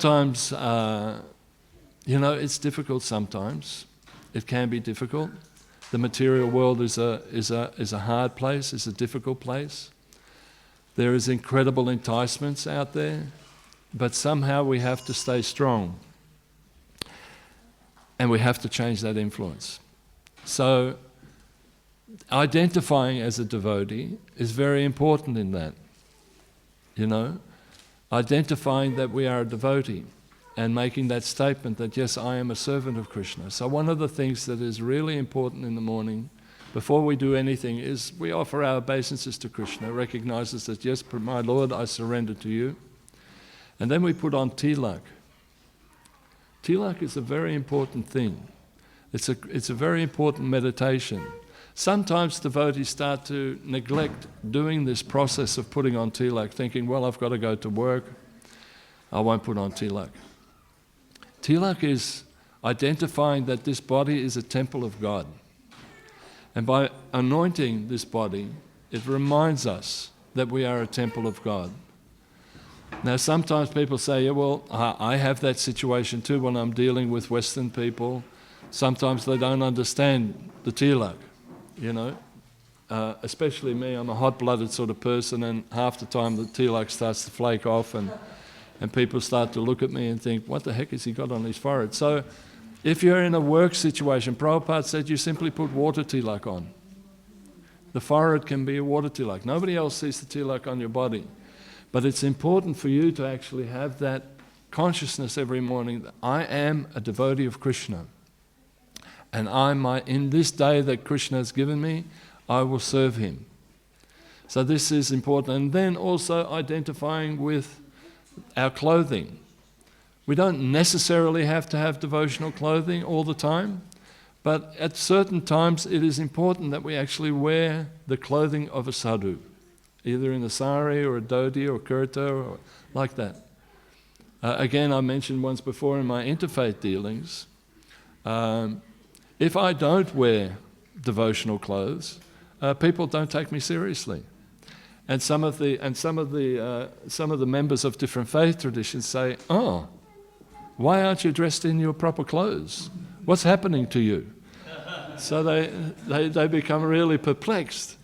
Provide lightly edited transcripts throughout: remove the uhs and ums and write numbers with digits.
Sometimes, it's difficult sometimes. It can be difficult. The material world is a hard place, is a difficult place. There is incredible enticements out there, but somehow we have to stay strong. And we have to change that influence. So, identifying as a devotee is very important in that. Identifying that we are a devotee and making that statement that, yes, I am a servant of Krishna. So one of the things that is really important in the morning, before we do anything, is we offer our obeisances to Krishna, recognizes that, yes, my Lord, I surrender to you. And then we put on tilak. Tilak is a very important thing. It's a very important meditation. Sometimes devotees start to neglect doing this process of putting on tilak, thinking, well, I've got to go to work, I won't put on tilak. Tilak is identifying that this body is a temple of God. And by anointing this body, it reminds us that we are a temple of God. Now sometimes people say, yeah, well, I have that situation too when I'm dealing with Western people. Sometimes they don't understand the tilak. Especially me, I'm a hot-blooded sort of person, and half the time the tilak starts to flake off and people start to look at me and think, what the heck has he got on his forehead? So if you're in a work situation, Prabhupada said you simply put water tilak on. The forehead can be a water tilak. Nobody else sees the tilak on your body. But it's important for you to actually have that consciousness every morning that I am a devotee of Krishna. And in this day that Krishna has given me, I will serve him. So this is important. And then also identifying with our clothing. We don't necessarily have to have devotional clothing all the time, but at certain times it is important that we actually wear the clothing of a sadhu, either in a sari or a dhoti or kurta or like that. Again, I mentioned once before in my interfaith dealings, if I don't wear devotional clothes, people don't take me seriously. And some of the members of different faith traditions say, "Oh, why aren't you dressed in your proper clothes? What's happening to you?" So they become really perplexed.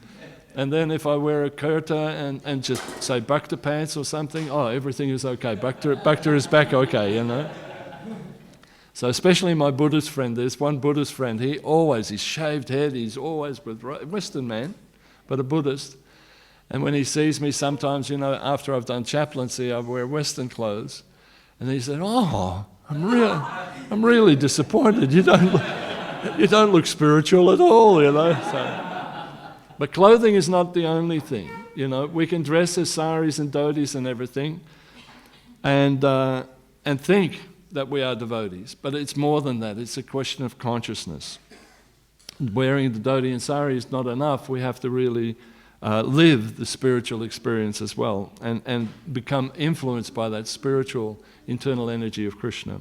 And then if I wear a kurta and just say Bhakta pants or something, oh, everything is okay. Bhakta is back okay, So especially my Buddhist friend, there's one Buddhist friend, he's shaved head, he's always with Western man, but a Buddhist. And when he sees me sometimes, after I've done chaplaincy, I wear Western clothes. And he said, "Oh, I'm really disappointed. You don't look spiritual at all, So, but clothing is not the only thing, We can dress as saris and dhotis and everything, and think that we are devotees. But it's more than that. It's a question of consciousness. Wearing the dhoti and sari is not enough. We have to really live the spiritual experience as well and become influenced by that spiritual internal energy of Krishna.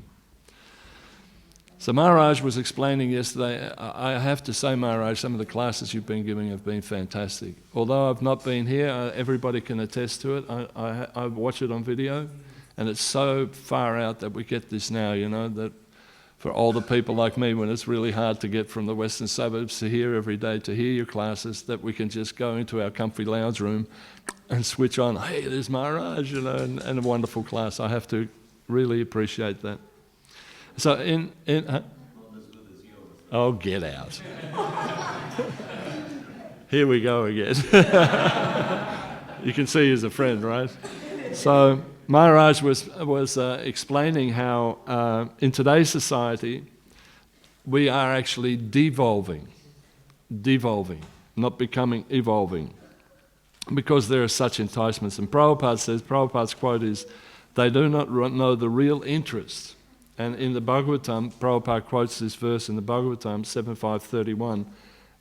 So Maharaj was explaining yesterday, I have to say, Maharaj, some of the classes you've been giving have been fantastic. Although I've not been here, everybody can attest to it. I watch it on video, and it's so far out that we get this now, that for older people like me, when it's really hard to get from the western suburbs to here every day to hear your classes, that we can just go into our comfy lounge room and switch on, hey, there's Maharaj, and a wonderful class. I have to really appreciate that. So oh, get out. Here we go again. You can see he's a friend, right? So Maharaj was explaining how in today's society we are actually devolving, not becoming evolving, because there are such enticements. And Prabhupada's quote is, "They do not know the real interest." And in the Bhagavatam, Prabhupada quotes this verse in the Bhagavatam 7.5.31.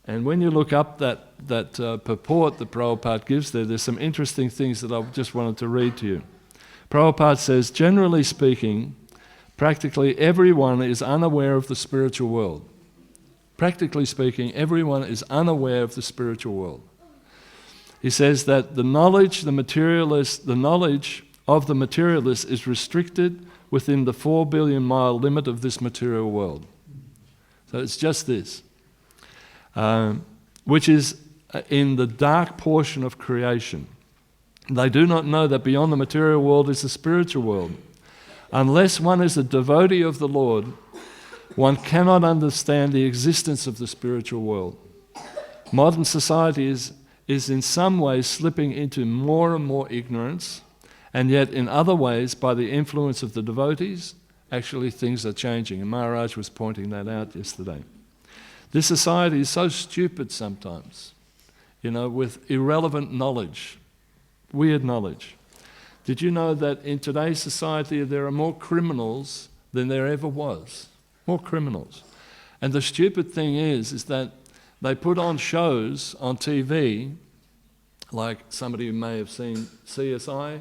And when you look up that purport that Prabhupada gives there's some interesting things that I just wanted to read to you. Prabhupada says, generally speaking, practically everyone is unaware of the spiritual world. Practically speaking, everyone is unaware of the spiritual world. He says that the knowledge of the materialist is restricted within the 4 billion mile limit of this material world. So it's just this, which is in the dark portion of creation. They do not know that beyond the material world is the spiritual world. Unless one is a devotee of the Lord, one cannot understand the existence of the spiritual world. Modern society is in some ways slipping into more and more ignorance, and yet in other ways, by the influence of the devotees, actually things are changing. And Maharaj was pointing that out yesterday. This society is so stupid sometimes, with irrelevant knowledge, weird knowledge. Did you know that in today's society there are more criminals than there ever was? More criminals. And the stupid thing is that they put on shows on TV, like somebody who may have seen CSI,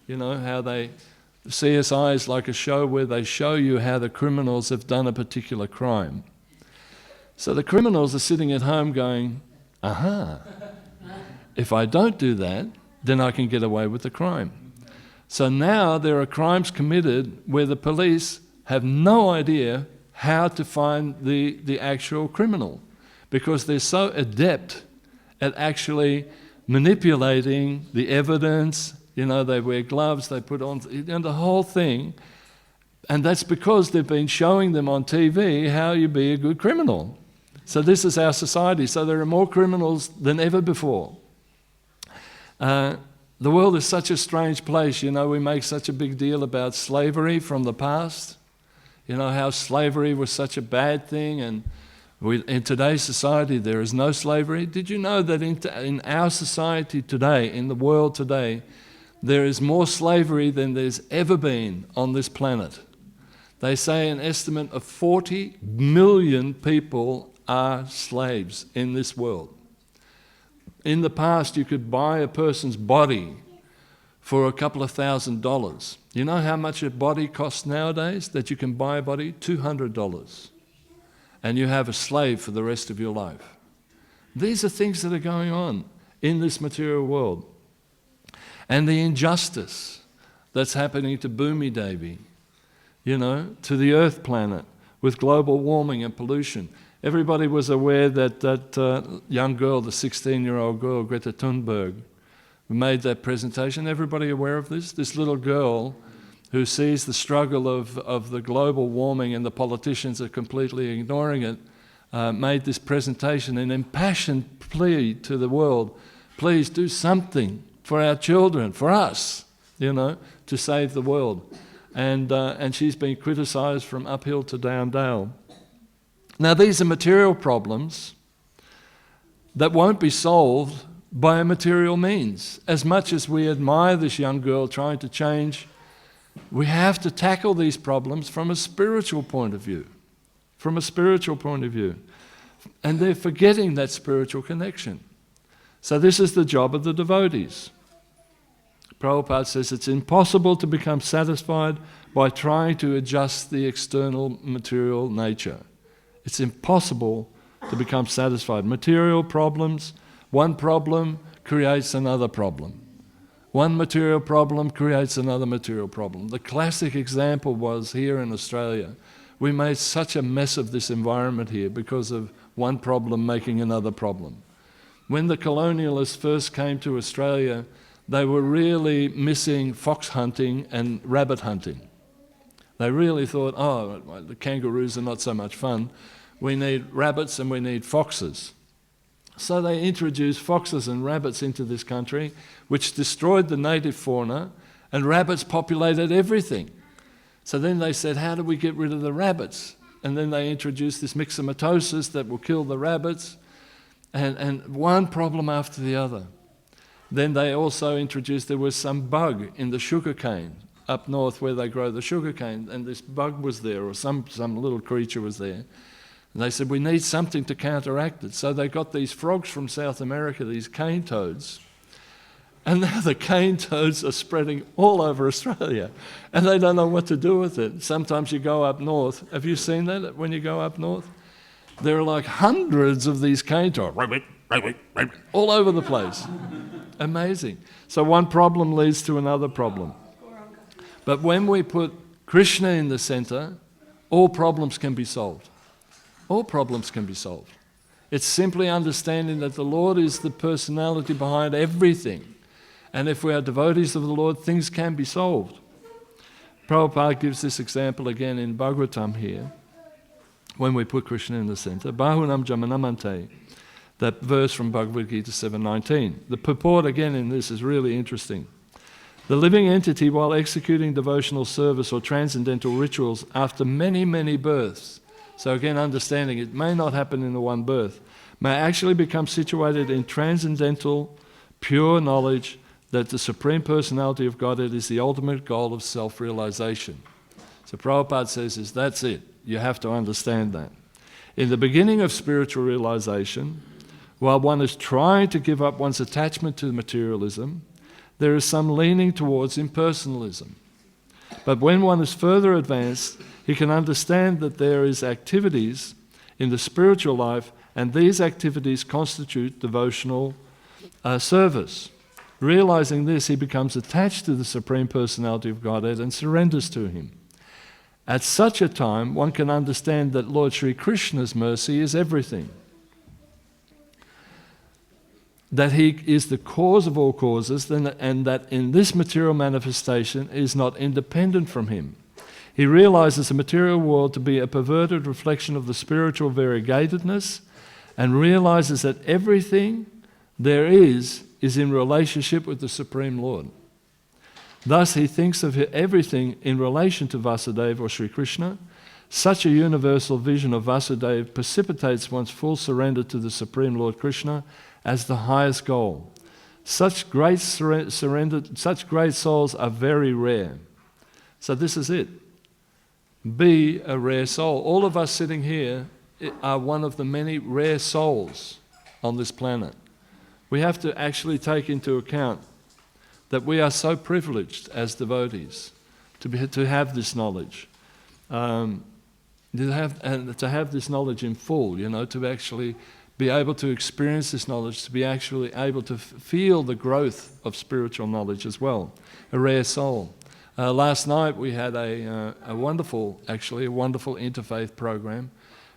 CSI is like a show where they show you how the criminals have done a particular crime. So the criminals are sitting at home going, if I don't do that, then I can get away with the crime. So now there are crimes committed where the police have no idea how to find the actual criminal, because they're so adept at actually manipulating the evidence. They wear gloves, they put on the whole thing, and that's because they've been showing them on TV how you be a good criminal. So this is our society. So there are more criminals than ever before. The world is such a strange place. We make such a big deal about slavery from the past. How slavery was such a bad thing, and in today's society there is no slavery. Did you know that in our society today, in the world today, there is more slavery than there's ever been on this planet? They say an estimate of 40 million people are slaves in this world. In the past, you could buy a person's body for a couple of $1,000s. You know how much a body costs nowadays? That you can buy a body? $200. And you have a slave for the rest of your life. These are things that are going on in this material world. And the injustice that's happening to Bhumi Devi, to the Earth planet with global warming and pollution. Everybody was aware that young girl, the 16-year-old girl, Greta Thunberg, who made that presentation. Everybody aware of this? This little girl who sees the struggle of the global warming and the politicians are completely ignoring it, made this presentation, an impassioned plea to the world, please do something for our children, for us, to save the world. And she's been criticised from uphill to down dale. Now these are material problems that won't be solved by a material means. As much as we admire this young girl trying to change, we have to tackle these problems from a spiritual point of view. From a spiritual point of view. And they're forgetting that spiritual connection. So this is the job of the devotees. Prabhupada says it's impossible to become satisfied by trying to adjust the external material nature. It's impossible to become satisfied. Material problems, one problem creates another problem. One material problem creates another material problem. The classic example was here in Australia. We made such a mess of this environment here because of one problem making another problem. When the colonialists first came to Australia, they were really missing fox hunting and rabbit hunting. They really thought, the kangaroos are not so much fun. We need rabbits and we need foxes. So they introduced foxes and rabbits into this country, which destroyed the native fauna, and rabbits populated everything. So then they said, how do we get rid of the rabbits? And then they introduced this myxomatosis that will kill the rabbits, and one problem after the other. Then they also introduced, there was some bug in the sugarcane up north where they grow the sugarcane, and this bug was there, or some little creature was there. And they said, we need something to counteract it. So they got these frogs from South America, these cane toads. And now the cane toads are spreading all over Australia. And they don't know what to do with it. Sometimes you go up north. Have you seen that when you go up north? There are like hundreds of these cane toads, all over the place. Amazing. So one problem leads to another problem. But when we put Krishna in the center, all problems can be solved. All problems can be solved. It's simply understanding that the Lord is the personality behind everything. And if we are devotees of the Lord, things can be solved. Prabhupada gives this example again in Bhagavatam here, when we put Krishna in the center. Bahunam Jamanamante, that verse from Bhagavad Gita 7:19. The purport again in this is really interesting. The living entity, while executing devotional service or transcendental rituals after many, many births, so again understanding it may not happen in the one birth, may actually become situated in transcendental, pure knowledge that the Supreme Personality of Godhead is the ultimate goal of self-realization. So Prabhupada says that's it. You have to understand that. In the beginning of spiritual realization, while one is trying to give up one's attachment to materialism, there is some leaning towards impersonalism. But when one is further advanced, he can understand that there is activities in the spiritual life, and these activities constitute devotional service. Realizing this, he becomes attached to the Supreme Personality of Godhead and surrenders to him. At such a time, one can understand that Lord Sri Krishna's mercy is everything. That he is the cause of all causes, and that in this material manifestation is not independent from him. He realizes the material world to be a perverted reflection of the spiritual variegatedness, and realizes that everything there is in relationship with the Supreme Lord. Thus he thinks of everything in relation to Vasudeva or Sri Krishna. Such a universal vision of Vasudeva precipitates one's full surrender to the Supreme Lord Krishna as the highest goal. Such great such great souls are very rare. So this is it. Be a rare soul. All of us sitting here are one of the many rare souls on this planet. We have to actually take into account that we are so privileged as devotees to have this knowledge, to have this knowledge in full, to actually be able to experience this knowledge, to be actually able to feel the growth of spiritual knowledge as well. A rare soul. Last night we had a wonderful interfaith program.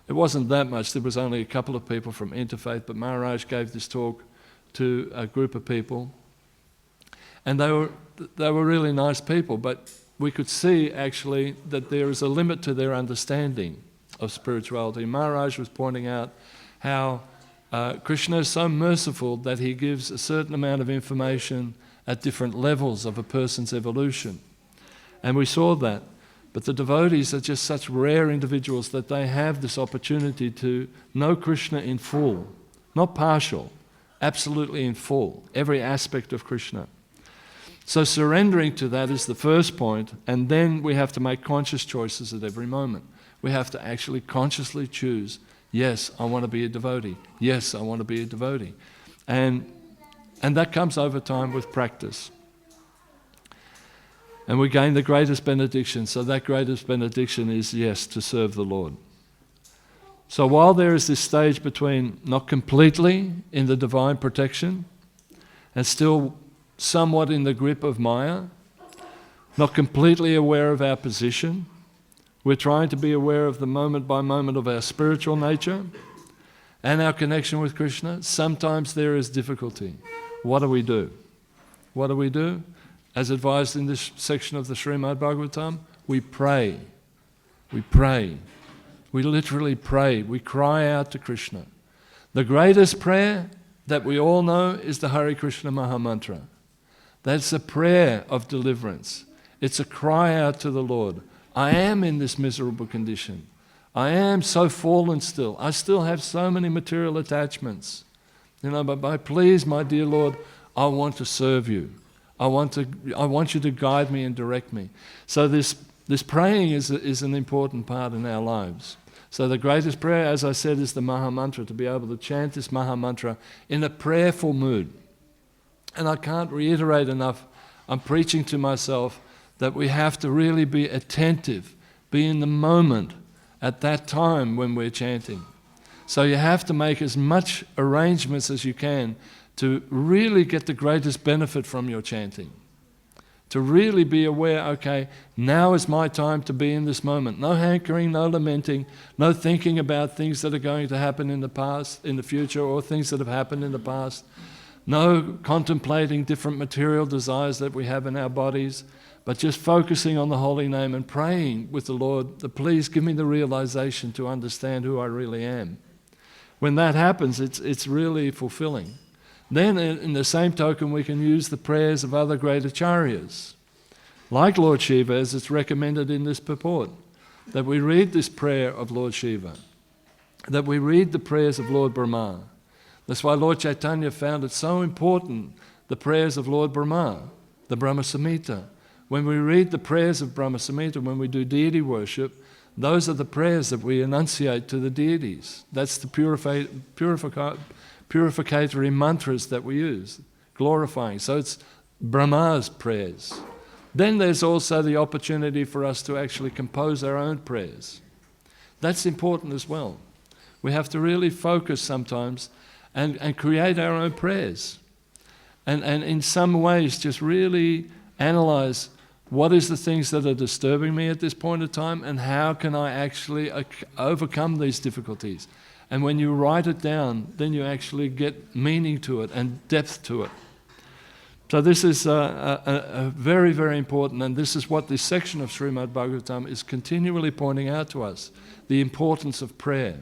It wasn't that much. There was only a couple of people from interfaith, but Maharaj gave this talk to a group of people, and they were really nice people, but we could see actually that there is a limit to their understanding of spirituality. Maharaj was pointing out how Krishna is so merciful that he gives a certain amount of information at different levels of a person's evolution. And we saw that. But the devotees are just such rare individuals that they have this opportunity to know Krishna in full, not partial, absolutely in full, every aspect of Krishna. So surrendering to that is the first point, and then we have to make conscious choices at every moment. We have to actually consciously choose, yes, I want to be a devotee. Yes, I want to be a devotee. And that comes over time with practice. And we gain the greatest benediction. So that greatest benediction is, yes, to serve the Lord. So while there is this stage between not completely in the divine protection and still somewhat in the grip of Maya, not completely aware of our position, we're trying to be aware of the moment by moment of our spiritual nature and our connection with Krishna. Sometimes there is difficulty. What do we do? What do we do? As advised in this section of the Śrīmad Bhāgavatam, we pray. We pray. We literally pray. We cry out to Krishna. The greatest prayer that we all know is the Hare Krishna Maha Mantra. That's a prayer of deliverance. It's a cry out to the Lord. I am in this miserable condition. I am so fallen still. I still have so many material attachments. But please, my dear Lord, I want to serve you. I want you to guide me and direct me. So this praying is an important part in our lives. So the greatest prayer, as I said, is the Maha Mantra, to be able to chant this Maha Mantra in a prayerful mood. And I can't reiterate enough, I'm preaching to myself, that we have to really be attentive, be in the moment at that time when we're chanting. So you have to make as much arrangements as you can to really get the greatest benefit from your chanting. To really be aware, okay, now is my time to be in this moment. No hankering, no lamenting, no thinking about things that are going to happen in the past, in the future, or things that have happened in the past. No contemplating different material desires that we have in our bodies, but just focusing on the holy name and praying with the Lord that please give me the realization to understand who I really am. When that happens, it's really fulfilling. Then in the same token, we can use the prayers of other great acharyas, like Lord Shiva, as it's recommended in this purport, that we read this prayer of Lord Shiva, that we read the prayers of Lord Brahma. That's why Lord Chaitanya found it so important, the prayers of Lord Brahma, the Brahma Samhita. When we read the prayers of Brahma Samhita, when we do deity worship, those are the prayers that we enunciate to the deities. That's the purificatory mantras that we use, glorifying. So it's Brahma's prayers. Then there's also the opportunity for us to actually compose our own prayers. That's important as well. We have to really focus sometimes and create our own prayers. And in some ways just really analyze what is the things that are disturbing me at this point of time and how can I actually overcome these difficulties. And when you write it down, then you actually get meaning to it and depth to it. So this is a very, very important, and this is what this section of Śrīmad Bhāgavatam is continually pointing out to us, the importance of prayer.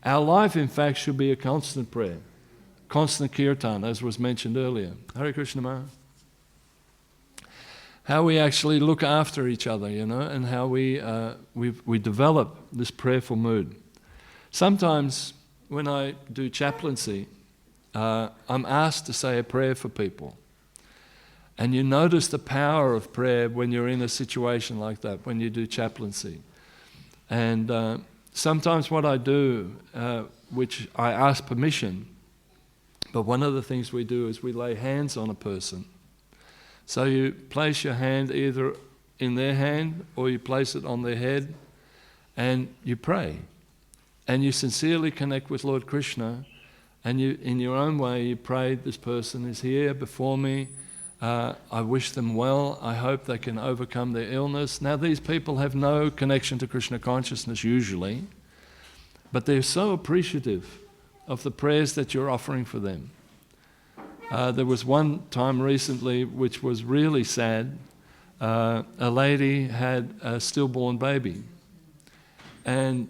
Our life, in fact, should be a constant prayer, constant kirtan, as was mentioned earlier. Hare Krishna Maha. How we actually look after each other, and how we develop this prayerful mood. Sometimes when I do chaplaincy, I'm asked to say a prayer for people. And you notice the power of prayer when you're in a situation like that, when you do chaplaincy. And sometimes what I do, which I ask permission, but one of the things we do is we lay hands on a person. So you place your hand either in their hand or you place it on their head and you pray. And you sincerely connect with Lord Krishna, and you, in your own way, you pray, this person is here before me, I wish them well, I hope they can overcome their illness. Now these people have no connection to Krishna consciousness usually, but they're so appreciative of the prayers that you're offering for them. There was one time recently which was really sad. A lady had a stillborn baby, and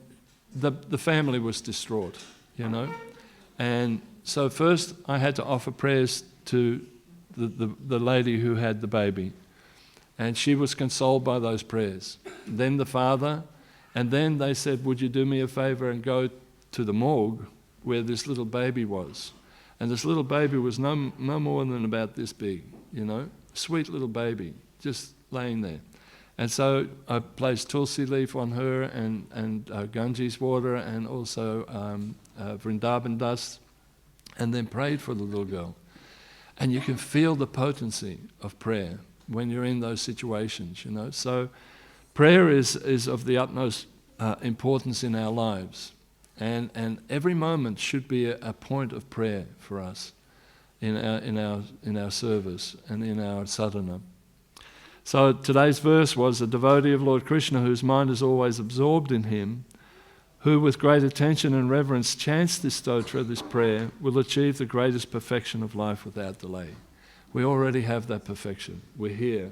the family was distraught, And so first I had to offer prayers to the lady who had the baby. And she was consoled by those prayers. Then the father, and then they said, would you do me a favor and go to the morgue where this little baby was. And this little baby was no more than about this big, sweet little baby, just laying there. And so I placed tulsi leaf on her and Ganges water and also Vrindavan dust, and then prayed for the little girl. And you can feel the potency of prayer when you're in those situations, So prayer is of the utmost importance in our lives. And every moment should be a point of prayer for us in our service and in our sadhana. So today's verse was, a devotee of Lord Krishna whose mind is always absorbed in him, who with great attention and reverence chants this stotra, this prayer, will achieve the greatest perfection of life without delay. We already have that perfection. We're here.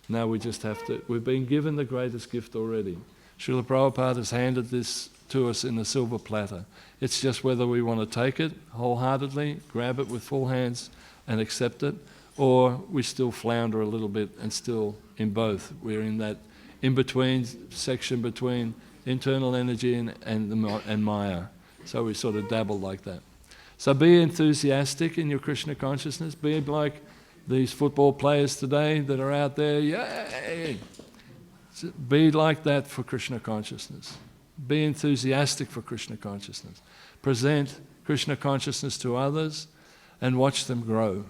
Now we just have to, we've been given the greatest gift already. Srila Prabhupada has handed this to us in a silver platter. It's just whether we want to take it wholeheartedly, grab it with full hands and accept it, or we still flounder a little bit and still in both. We're in that in-between section between internal energy and Maya. So we sort of dabble like that. So be enthusiastic in your Krishna consciousness. Be like these football players today that are out there. Yay! Be like that for Krishna consciousness. Be enthusiastic for Krishna consciousness. Present Krishna consciousness to others and watch them grow.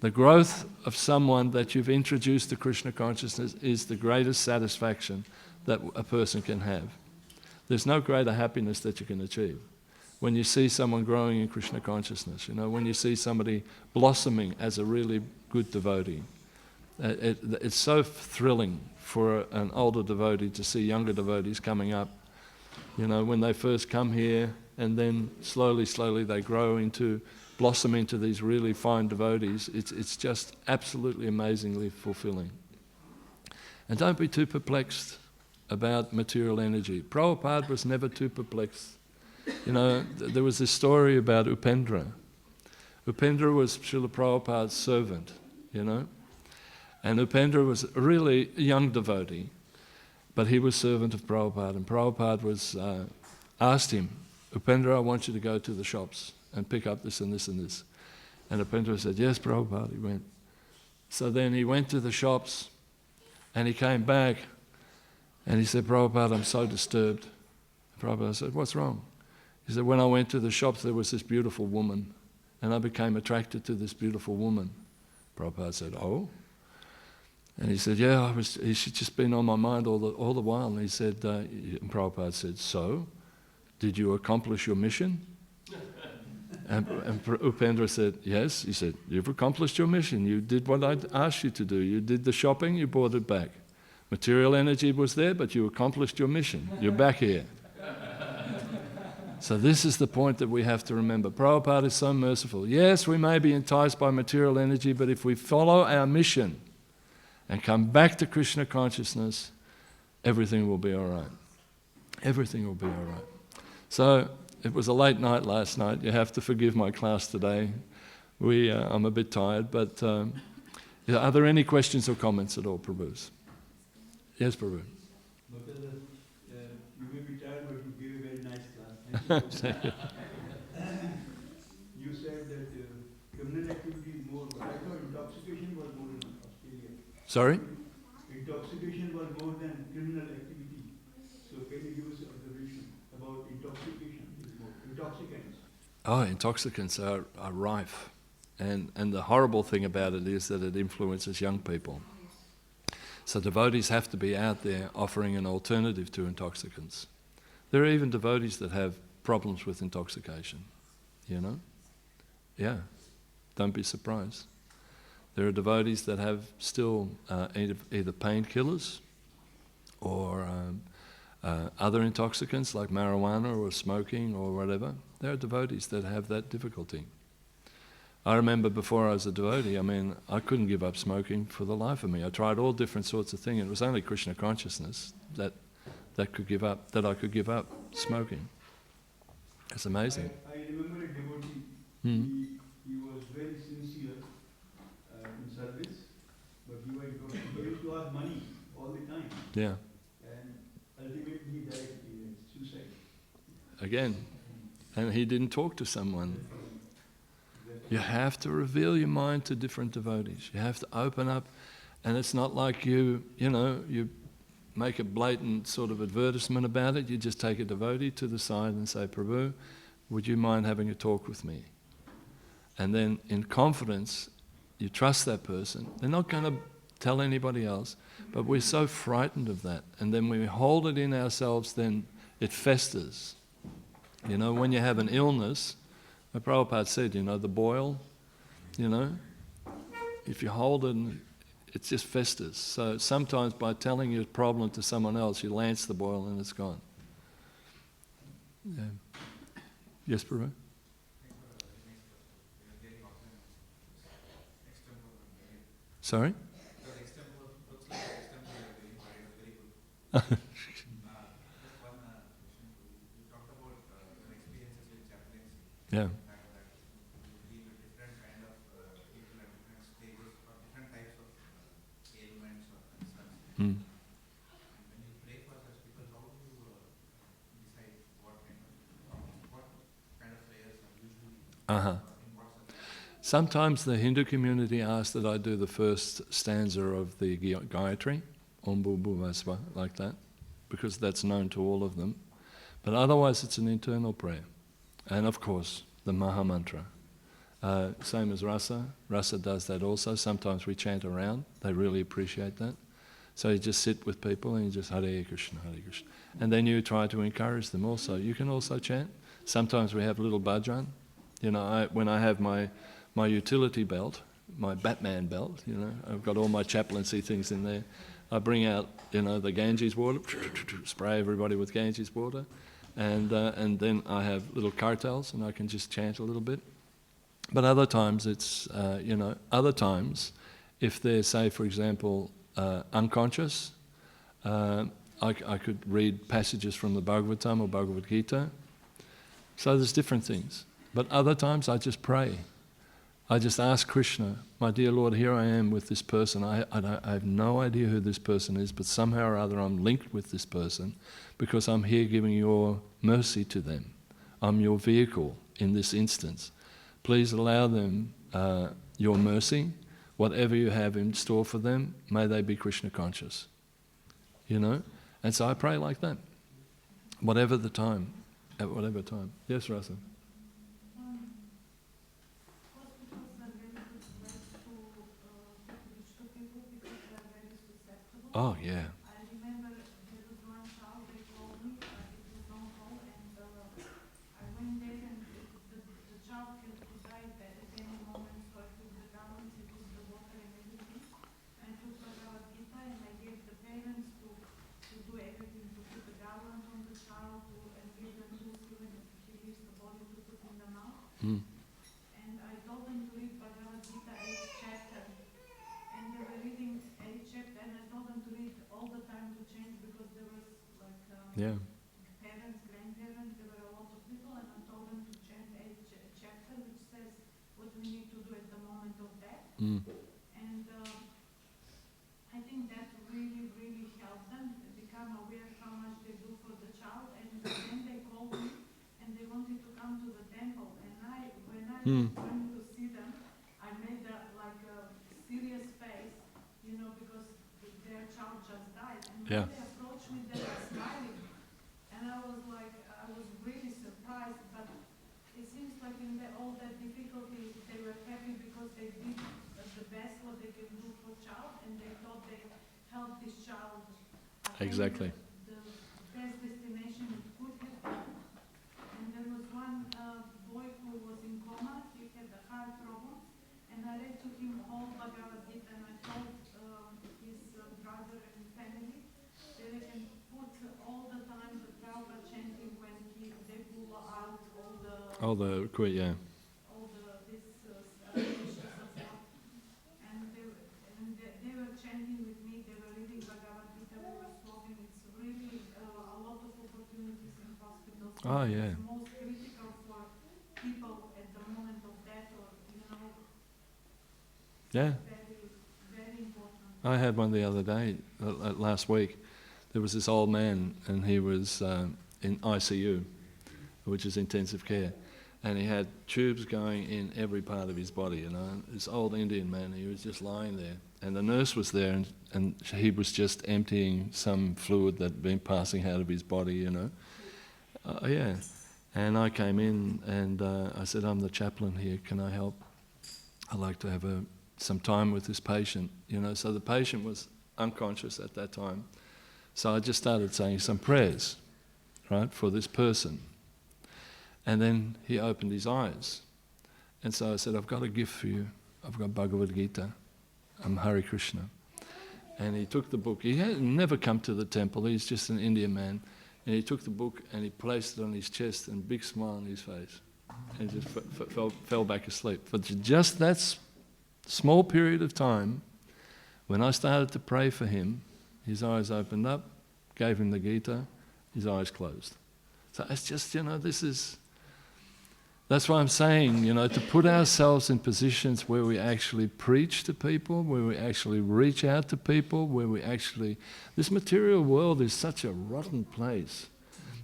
The growth of someone that you've introduced to Krishna consciousness is the greatest satisfaction that a person can have. There's no greater happiness that you can achieve when you see someone growing in Krishna consciousness, when you see somebody blossoming as a really good devotee. It's so thrilling for an older devotee to see younger devotees coming up. You know, when they first come here, and then slowly they blossom into these really fine devotees. It's just absolutely amazingly fulfilling. And don't be too perplexed about material energy. Prabhupada was never too perplexed. You know, there was this story about Upendra. Upendra was Srila Prabhupada's servant, you know. And Upendra was a really young devotee, but he was servant of Prabhupada. And Prabhupada asked him, Upendra, I want you to go to the shops and pick up this and this and this. And Upendra said, yes, Prabhupada. He went. So then he went to the shops and he came back and he said, Prabhupada, I'm so disturbed. Prabhupada said, what's wrong? He said, when I went to the shops, there was this beautiful woman and I became attracted to this beautiful woman. Prabhupada said, oh? And he said, yeah, she's just been on my mind all the while. And he said, and Prabhupada said, so? Did you accomplish your mission? And Upendra said, yes. He said, you've accomplished your mission. You did what I asked you to do. You did the shopping, you brought it back. Material energy was there, but you accomplished your mission. You're back here. So this is the point that we have to remember. Prabhupada is so merciful. Yes, we may be enticed by material energy, but if we follow our mission and come back to Krishna consciousness, everything will be all right. Everything will be all right. So it was a late night last night. You have to forgive my class today. I'm a bit tired, but are there any questions or comments at all, Prabhu? Yes, Prabhu. You may be tired, but you gave a very nice class. Thank you. You said that criminal activity is more. I thought intoxication was more in Australia. Sorry? Intoxication was more than criminal activity. So can you give us an observation about intoxication? Intoxicants. Oh, intoxicants are rife. And the horrible thing about it is that it influences young people. So devotees have to be out there offering an alternative to intoxicants. There are even devotees that have problems with intoxication, you know? Yeah, don't be surprised. There are devotees that have still either painkillers or other intoxicants like marijuana or smoking or whatever. There are devotees that have that difficulty. I remember before I was a devotee, I couldn't give up smoking for the life of me. I tried all different sorts of things. It was only Krishna consciousness that I could give up smoking. It's amazing. I remember a devotee. He was very sincere in service, but he used to ask money all the time. Yeah. And ultimately he died in suicide. Again, and he didn't talk to someone. You have to reveal your mind to different devotees. You have to open up, and it's not like you make a blatant sort of advertisement about it. You just take a devotee to the side and say, Prabhu, would you mind having a talk with me? And then in confidence, you trust that person. They're not going to tell anybody else, but we're so frightened of that. And then when we hold it in ourselves, then it festers. You know, when you have an illness, Prabhupada said, the boil, if you hold it, it just festers. So sometimes by telling your problem to someone else, you lance the boil and it's gone. Yeah. Yes, Prabhu? Sorry? Yeah. When you pray for such people, how do you decide what kind of prayers are usually Sometimes the Hindu community asks that I do the first stanza of the Gayatri, Om Bhuvasva, like that, because that's known to all of them. But otherwise it's an internal prayer. And of course, the Maha Mantra. Same as Rasa. Rasa does that also. Sometimes we chant around. They really appreciate that. So you just sit with people and you just Hare Krishna, Hare Krishna. And then you try to encourage them also. You can also chant. Sometimes we have a little bhajan. When I have my utility belt, my Batman belt, you know. I've got all my chaplaincy things in there. I bring out, you know, the Ganges water, spray everybody with Ganges water, and then I have little cartels, and I can just chant a little bit. But other times it's, you know, other times, if they're, say, for example, unconscious, I could read passages from the Bhagavatam or Bhagavad Gita. So there's different things. But other times I just pray. I just ask Krishna, my dear Lord, here I am with this person. I have no idea who this person is, but somehow or other I'm linked with this person because I'm here giving your mercy to them. I'm your vehicle in this instance. Please allow them your mercy. Whatever you have in store for them, may they be Krishna conscious. You know? And so I pray like that. Whatever the time. At whatever time. Yes, Rasa? Hospitals are very good place to reach to people because they are very susceptible. Oh, yeah. I remember there was one child, they called me, it was long haul, and I went there and the child could die at any moment, so I took the gallons, I took the water and everything. I took Bhagavad Gita and I gave the parents to do everything, to put the gallons on the child, and give them juice even if he leaves the body to put in the mouth. And I told them to read Bhagavad Gita 8th chapter. And they were reading 8th chapter, and I told them to read all the time to change because there was like Yeah. parents, grandparents, there were a lot of people, and I told them to chant 8th chapter, which says what we need to do at the moment of death. And I think that really, really helped them become aware how much they do for the child. And then they called me and they wanted to come to the temple. And when I went to see them, I made a serious face, you know, because their child just died. And when they approached me, they were smiling. And I was really surprised. But it seems like in all that difficulty, they were happy because they did the best what they can do for child, and they thought they helped this child. Exactly. The best destination it could have been. And there was one boy who was in coma, he had a heart problem, and I read to him all Bhagavad Gita, and I told his brother and family that they can put all the time the Prabhupada chanting when they pull out all the Yeah. all this wishes of love. And they were chanting with me, they were reading Bhagavad Gita, we were smoking. It's really a lot of opportunities in hospitals. Oh, yeah. It's most critical for people at the moment of death, or, you know, Yeah. very, very important. I had one the other day, last week. There was this old man, and he was in ICU, which is intensive care. And he had tubes going in every part of his body, you know. This old Indian man, he was just lying there. And the nurse was there, and he was just emptying some fluid that had been passing out of his body, you know. Yeah. And I came in, and I said, I'm the chaplain here, can I help? I'd like to have some time with this patient, you know. So the patient was unconscious at that time. So I just started saying some prayers, right, for this person. And then he opened his eyes. And so I said, I've got a gift for you. I've got Bhagavad Gita. I'm Hare Krishna. And he took the book. He had never come to the temple. He's just an Indian man. And he took the book and he placed it on his chest and a big smile on his face. And just fell back asleep. For just that small period of time, when I started to pray for him, his eyes opened up, gave him the Gita, his eyes closed. So it's just, you know, that's why I'm saying, you know, to put ourselves in positions where we actually preach to people, where we actually reach out to people, where we actually... This material world is such a rotten place.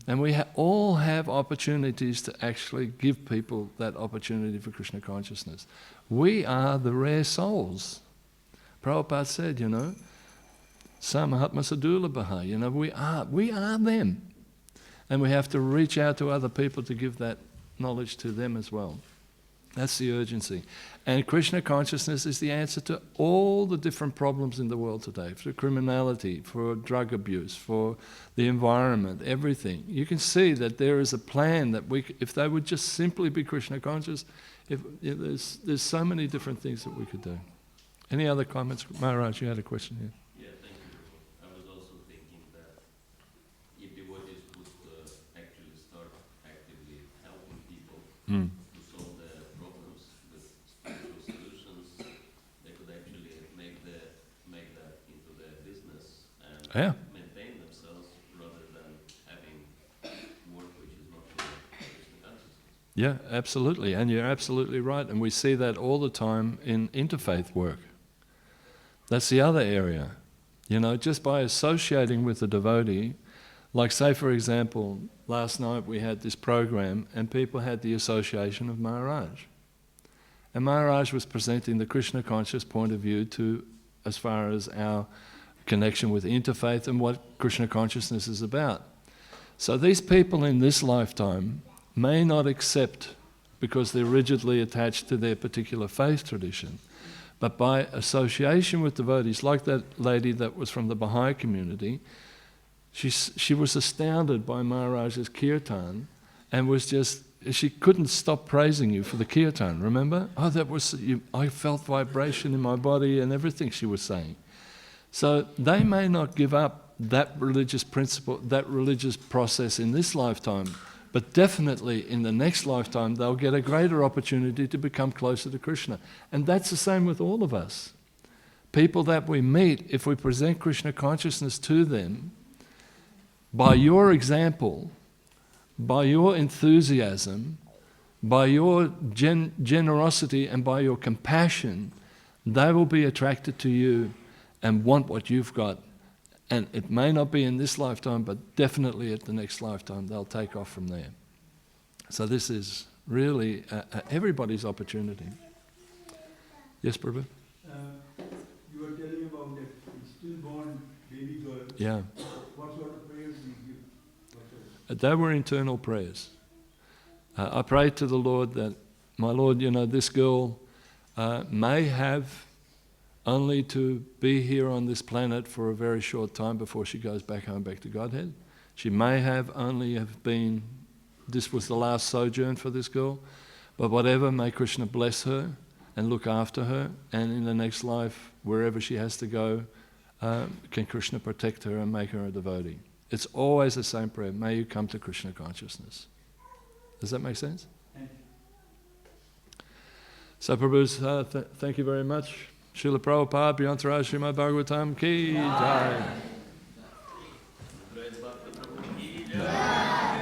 And we all have opportunities to actually give people that opportunity for Krishna consciousness. We are the rare souls. Prabhupada said, you know, Samahatma Sadulabha, you know, we are them. And we have to reach out to other people to give that knowledge to them as well. That's the urgency. And Krishna consciousness is the answer to all the different problems in the world today, for criminality, for drug abuse, for the environment, everything. You can see that there is a plan that if they would just simply be Krishna conscious, there's so many different things that we could do. Any other comments? Maharaj, you had a question here. Yeah, thank you. I was also thinking that if devotees would actually start actively helping people to solve their problems with spiritual solutions, they could actually make that into their business and maintain themselves rather than having work which is not for Krishna consciousness. Yeah, absolutely. And you're absolutely right. And we see that all the time in interfaith work. That's the other area. You know, just by associating with the devotee, like say for example, last night we had this program and people had the association of Maharaj. And Maharaj was presenting the Krishna conscious point of view to as far as our connection with interfaith and what Krishna consciousness is about. So these people in this lifetime may not accept because they're rigidly attached to their particular faith tradition. But by association with devotees, like that lady that was from the Baha'i community, she was astounded by Maharaj's kirtan and she couldn't stop praising you for the kirtan, remember? I felt vibration in my body and everything she was saying. So they may not give up that religious principle, that religious process in this lifetime, but definitely in the next lifetime they'll get a greater opportunity to become closer to Krishna. And that's the same with all of us. People that we meet, if we present Krishna consciousness to them, by your example, by your enthusiasm, by your generosity and by your compassion, they will be attracted to you and want what you've got. And it may not be in this lifetime, but definitely at the next lifetime, they'll take off from there. So this is really everybody's opportunity. Yes, Prabhu? You were telling about that stillborn baby girl. Yeah. What sort of prayers do you give? They were internal prayers. I prayed to the Lord that, my Lord, this girl may have only to be here on this planet for a very short time before she goes back home, back to Godhead. She may have only have been, this was the last sojourn for this girl, but whatever, may Krishna bless her and look after her, and in the next life, wherever she has to go, can Krishna protect her and make her a devotee. It's always the same prayer, may you come to Krishna consciousness. Does that make sense? So Prabhu's, thank you very much. Srila Prabhupada, Brahmachari Śrīmad Bhāgavatam ki jai. Praise Bhakta Prabhu ki jai.